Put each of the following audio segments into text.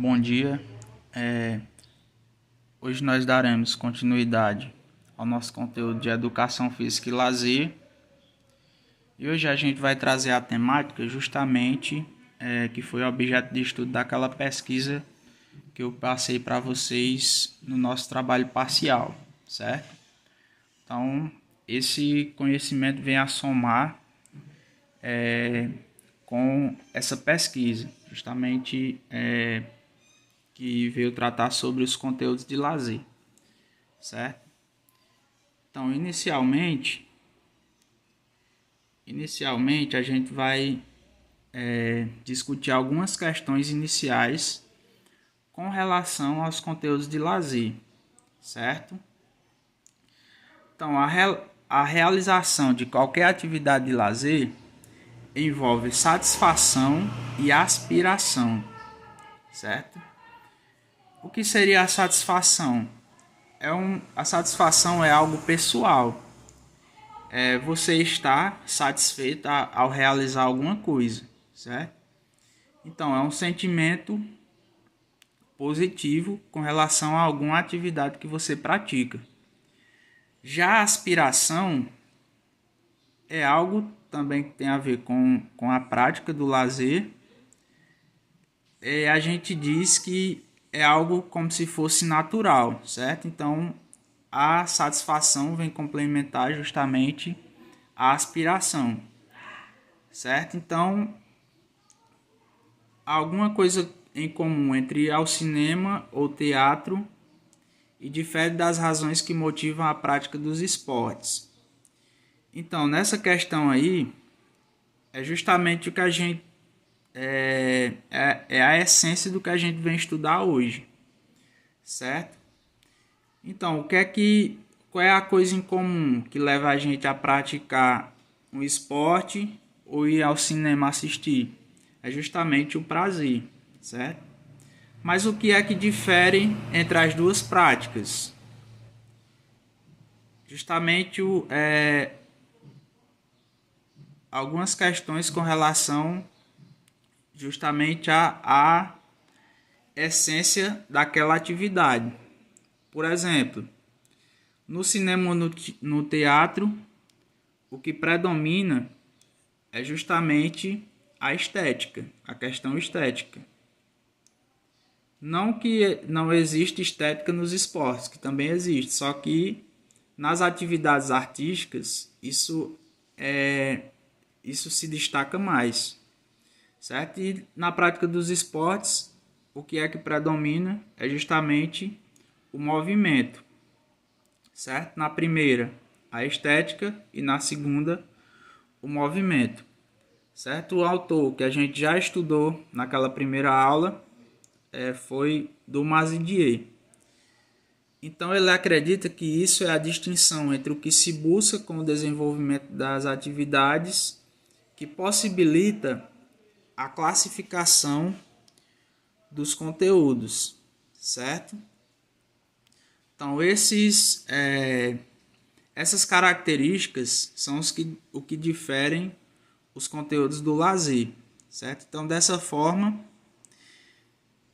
Bom dia. Hoje nós daremos continuidade ao nosso conteúdo de educação física e lazer. E hoje a gente vai trazer a temática justamente que foi objeto de estudo daquela pesquisa que eu passei para vocês no nosso trabalho parcial, certo? Então, esse conhecimento vem a somar com essa pesquisa, justamente que veio tratar sobre os conteúdos de lazer, certo? Então, inicialmente a gente vai discutir algumas questões iniciais com relação aos conteúdos de lazer, certo? Então, a realização de qualquer atividade de lazer envolve satisfação e aspiração, certo? O que seria a satisfação? A satisfação é algo pessoal. Você está satisfeito ao realizar alguma coisa, certo? Então, é um sentimento positivo com relação a alguma atividade que você pratica. Já a aspiração é algo também que tem a ver com a prática do lazer. A gente diz que é algo como se fosse natural, certo? Então, a satisfação vem complementar justamente a aspiração, certo? Então, alguma coisa em comum entre ir ao cinema ou teatro e difere das razões que motivam a prática dos esportes. Então, nessa questão aí, é justamente o que a gente é a essência do que a gente vem estudar hoje, certo? Então, qual é a coisa em comum que leva a gente a praticar um esporte ou ir ao cinema assistir? É justamente o prazer, certo? Mas o que é que difere entre as duas práticas? Justamente algumas questões com relação justamente à essência daquela atividade. Por exemplo, no cinema ou no teatro, o que predomina é justamente a estética, a questão estética. Não que não existe estética nos esportes, que também existe, só que nas atividades artísticas isso se destaca mais, certo? E na prática dos esportes, o que é que predomina é justamente o movimento, certo? Na primeira, a estética, e na segunda, o movimento, certo? O autor que a gente já estudou naquela primeira aula foi Dumas e Dier. Então ele acredita que isso é a distinção entre o que se busca com o desenvolvimento das atividades, que possibilita a classificação dos conteúdos, certo? Então essas características são o que diferem os conteúdos do lazer, certo? Então, dessa forma,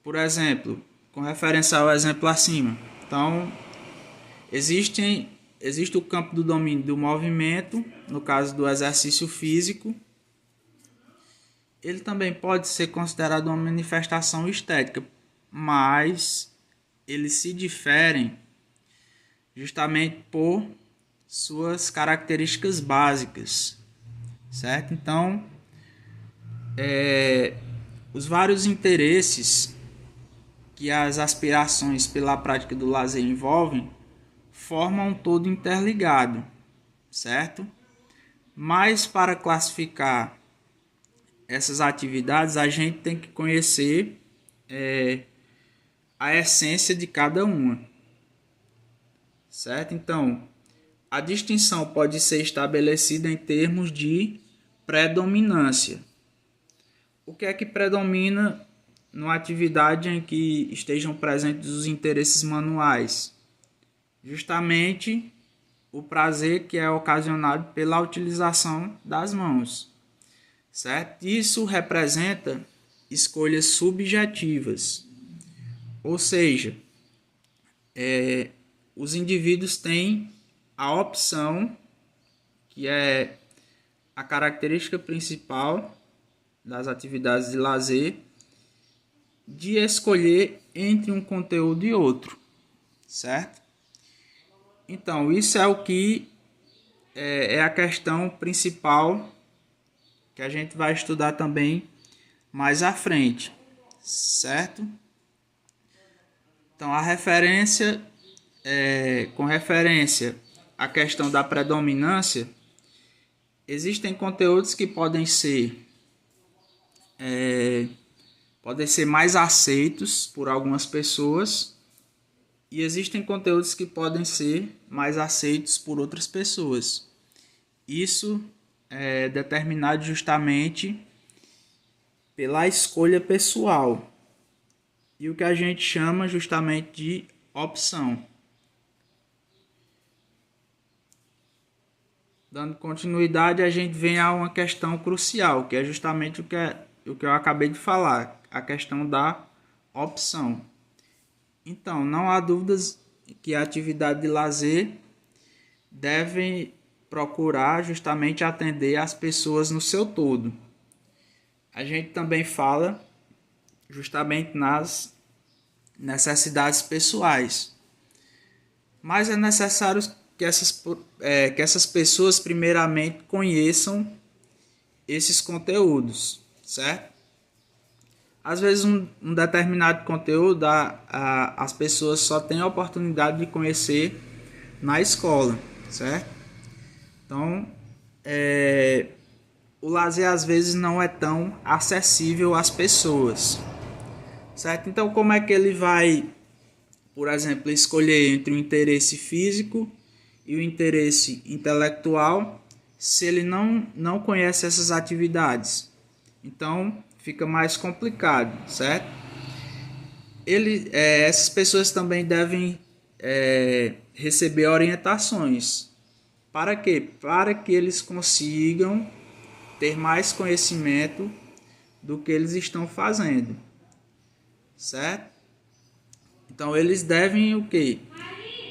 por exemplo, com referência ao exemplo acima, então existe o campo do domínio do movimento, no caso do exercício físico. Ele também pode ser considerado uma manifestação estética, mas eles se diferem justamente por suas características básicas, certo? Então, os vários interesses que as aspirações pela prática do lazer envolvem formam um todo interligado, certo? Mas para classificar essas atividades, a gente tem que conhecer a essência de cada uma, certo? Então, a distinção pode ser estabelecida em termos de predominância. O que é que predomina numa atividade em que estejam presentes os interesses manuais? Justamente o prazer que é ocasionado pela utilização das mãos, certo? Isso representa escolhas subjetivas, Ou seja, os indivíduos têm a opção, que é a característica principal das atividades de lazer, de escolher entre um conteúdo e outro, certo? Então, isso é o que é a questão principal que a gente vai estudar também mais à frente, certo? Então, a referência, com referência à questão da predominância, existem conteúdos que podem ser mais aceitos por algumas pessoas e existem conteúdos que podem ser mais aceitos por outras pessoas. Isso é determinado justamente pela escolha pessoal e o que a gente chama justamente de opção. Dando continuidade, a gente vem a uma questão crucial, que é justamente o que eu acabei de falar, a questão da opção. Então, não há dúvidas que a atividade de lazer deve procurar justamente atender as pessoas no seu todo. A gente também fala justamente nas necessidades pessoais, mas é necessário que essas pessoas primeiramente conheçam esses conteúdos, certo? Às vezes um determinado conteúdo as pessoas só têm a oportunidade de conhecer na escola, certo? Então, o lazer às vezes não é tão acessível às pessoas, certo? Então, como é que ele vai, por exemplo, escolher entre o interesse físico e o interesse intelectual se ele não conhece essas atividades? Então, fica mais complicado, certo? Essas pessoas também devem receber orientações. Para quê? Para que eles consigam ter mais conhecimento do que eles estão fazendo, certo? Então, eles devem o quê?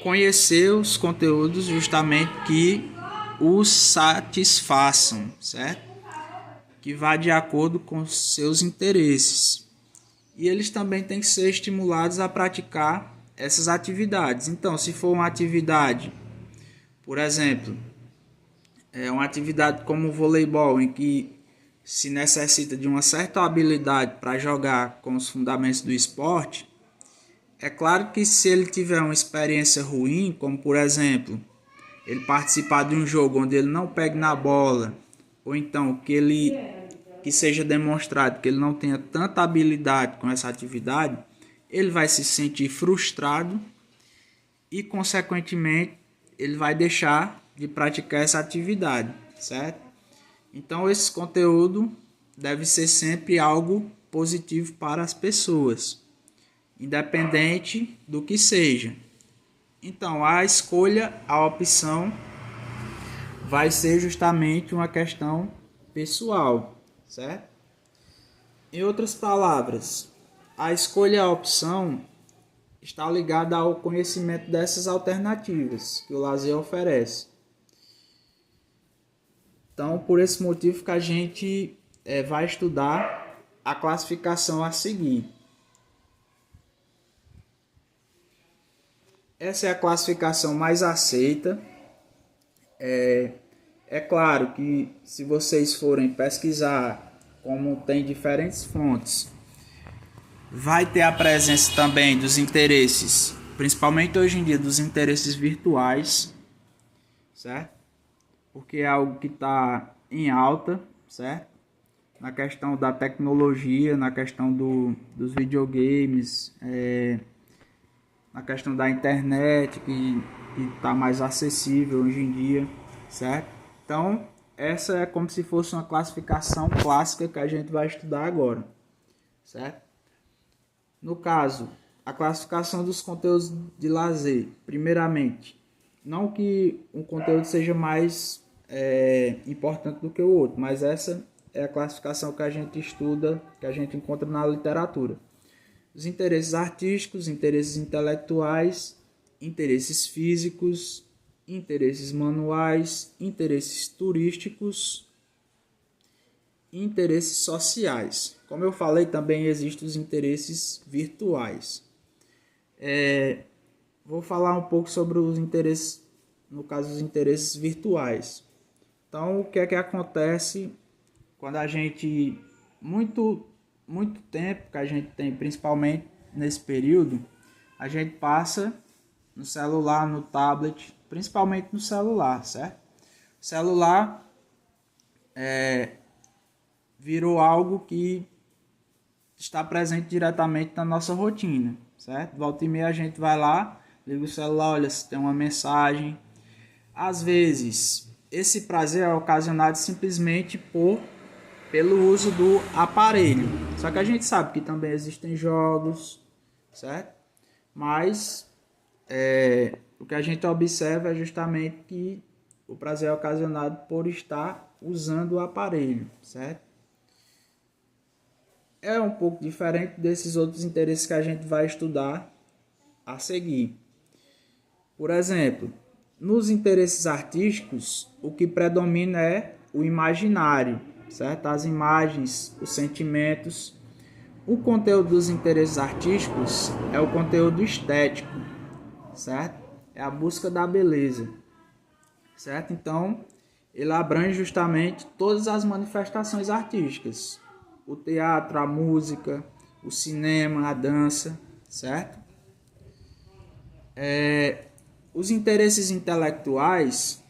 Conhecer os conteúdos justamente que os satisfaçam, certo? Que vá de acordo com seus interesses. E eles também têm que ser estimulados a praticar essas atividades. Então, se for uma atividade, por exemplo, uma atividade como o voleibol, em que se necessita de uma certa habilidade para jogar com os fundamentos do esporte, é claro que se ele tiver uma experiência ruim, como por exemplo, ele participar de um jogo onde ele não pegue na bola, ou então que seja demonstrado que ele não tenha tanta habilidade com essa atividade, ele vai se sentir frustrado e, consequentemente, ele vai deixar de praticar essa atividade, certo? Então, esse conteúdo deve ser sempre algo positivo para as pessoas, independente do que seja. Então, a escolha, a opção, vai ser justamente uma questão pessoal, certo? Em outras palavras, a escolha, a opção, está ligada ao conhecimento dessas alternativas que o lazer oferece. Então, por esse motivo que a gente vai estudar a classificação a seguir. Essa é a classificação mais aceita. É claro que se vocês forem pesquisar, como tem diferentes fontes, vai ter a presença também dos interesses, principalmente hoje em dia, dos interesses virtuais, certo? Porque é algo que está em alta, certo? Na questão da tecnologia, na questão dos videogames, na questão da internet, que está mais acessível hoje em dia, certo? Então, essa é como se fosse uma classificação clássica que a gente vai estudar agora, certo? No caso, a classificação dos conteúdos de lazer, primeiramente, não que um conteúdo seja mais importante do que o outro, mas essa é a classificação que a gente estuda, que a gente encontra na literatura. Os interesses artísticos, interesses intelectuais, interesses físicos, interesses manuais, interesses turísticos, interesses sociais. Como eu falei, também existem os interesses virtuais. Vou falar um pouco sobre os interesses, no caso, os interesses virtuais. Então, o que é que acontece quando a gente, muito tempo que a gente tem, principalmente nesse período, a gente passa no celular, no tablet, principalmente no celular, certo? O celular virou algo que está presente diretamente na nossa rotina, certo? Volta e meia a gente vai lá, liga o celular, olha se tem uma mensagem. Às vezes, esse prazer é ocasionado simplesmente pelo uso do aparelho. Só que a gente sabe que também existem jogos, certo? Mas o que a gente observa é justamente que o prazer é ocasionado por estar usando o aparelho, certo? É um pouco diferente desses outros interesses que a gente vai estudar a seguir. Por exemplo, nos interesses artísticos, o que predomina é o imaginário, certo? As imagens, os sentimentos. O conteúdo dos interesses artísticos é o conteúdo estético, certo? É a busca da beleza, certo? Então, ele abrange justamente todas as manifestações artísticas. O teatro, a música, o cinema, a dança, certo? Os interesses intelectuais,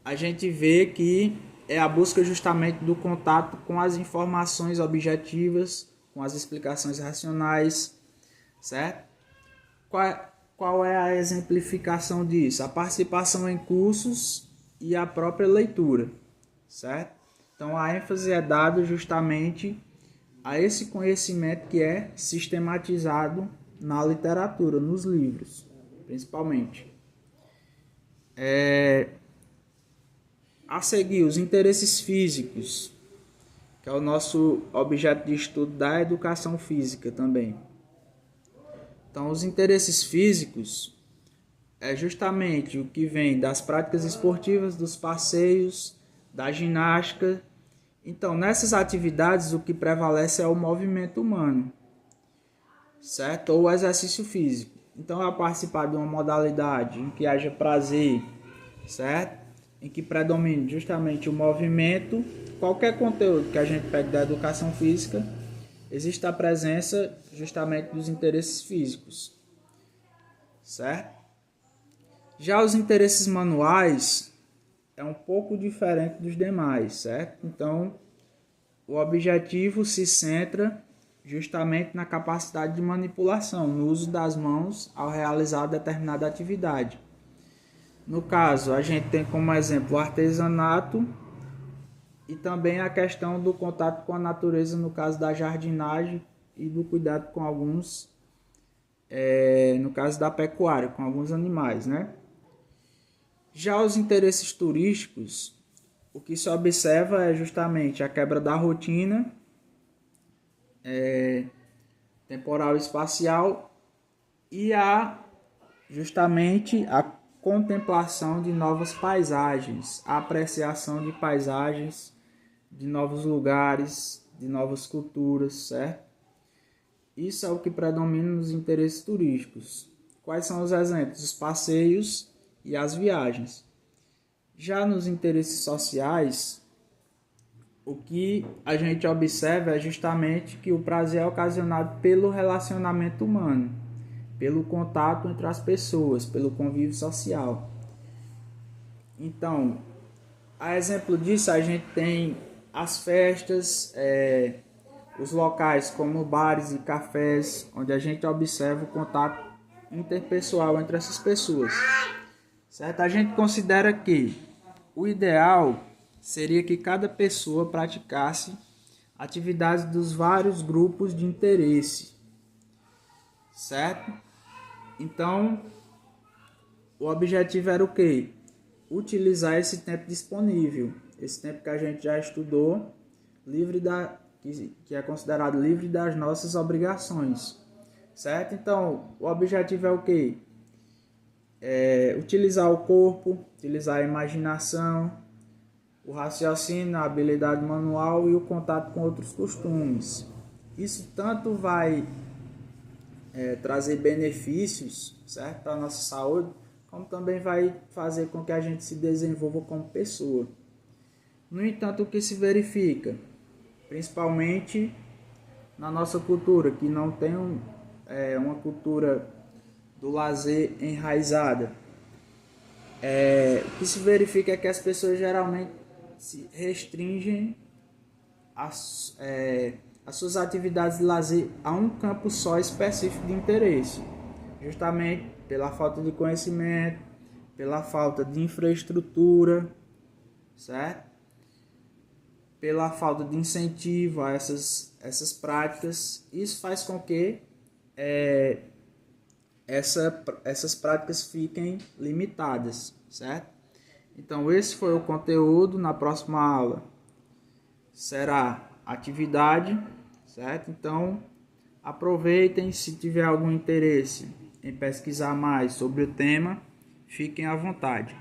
a gente vê que é a busca justamente do contato com as informações objetivas, com as explicações racionais, certo? Qual é a exemplificação disso? A participação em cursos e a própria leitura, certo? Então a ênfase é dada justamente a esse conhecimento que é sistematizado na literatura, nos livros, principalmente. A seguir, os interesses físicos, que é o nosso objeto de estudo da educação física também. Então, os interesses físicos é justamente o que vem das práticas esportivas, dos passeios, da ginástica. Então, nessas atividades, o que prevalece é o movimento humano, certo? Ou o exercício físico. Então, ao participar de uma modalidade em que haja prazer, certo? Em que predomine justamente o movimento, qualquer conteúdo que a gente pegue da educação física, existe a presença justamente dos interesses físicos, certo? Já os interesses manuais é um pouco diferente dos demais, certo? Então, o objetivo se centra justamente na capacidade de manipulação, no uso das mãos ao realizar determinada atividade. No caso, a gente tem como exemplo o artesanato e também a questão do contato com a natureza, no caso da jardinagem e do cuidado com alguns, no caso da pecuária, com alguns animais, né? Já os interesses turísticos, o que se observa é justamente a quebra da rotina temporal e espacial e justamente a contemplação de novas paisagens, a apreciação de paisagens, de novos lugares, de novas culturas, certo? Isso é o que predomina nos interesses turísticos. Quais são os exemplos? Os passeios e as viagens. Já nos interesses sociais, o que a gente observa é justamente que o prazer é ocasionado pelo relacionamento humano, pelo contato entre as pessoas, pelo convívio social. Então, a exemplo disso, a gente tem as festas, os locais como bares e cafés, onde a gente observa o contato interpessoal entre essas pessoas. Certo? A gente considera que o ideal seria que cada pessoa praticasse atividades dos vários grupos de interesse, certo? Então, o objetivo era o quê? Utilizar esse tempo disponível, esse tempo que a gente já estudou, livre que é considerado livre das nossas obrigações, certo? Então, o objetivo é o quê? Utilizar o corpo, utilizar a imaginação, o raciocínio, a habilidade manual e o contato com outros costumes. Isso tanto vai trazer benefícios, certo, para a nossa saúde, como também vai fazer com que a gente se desenvolva como pessoa. No entanto, o que se verifica, principalmente na nossa cultura, que não tem uma cultura do lazer enraizada, o que se verifica é que as pessoas geralmente se restringem as suas atividades de lazer a um campo só específico de interesse, justamente pela falta de conhecimento, pela falta de infraestrutura, certo? Pela falta de incentivo a essas práticas. Isso faz com que essas práticas fiquem limitadas, certo? Então esse foi o conteúdo. Na próxima aula será atividade, certo? Então aproveitem, se tiver algum interesse em pesquisar mais sobre o tema, fiquem à vontade.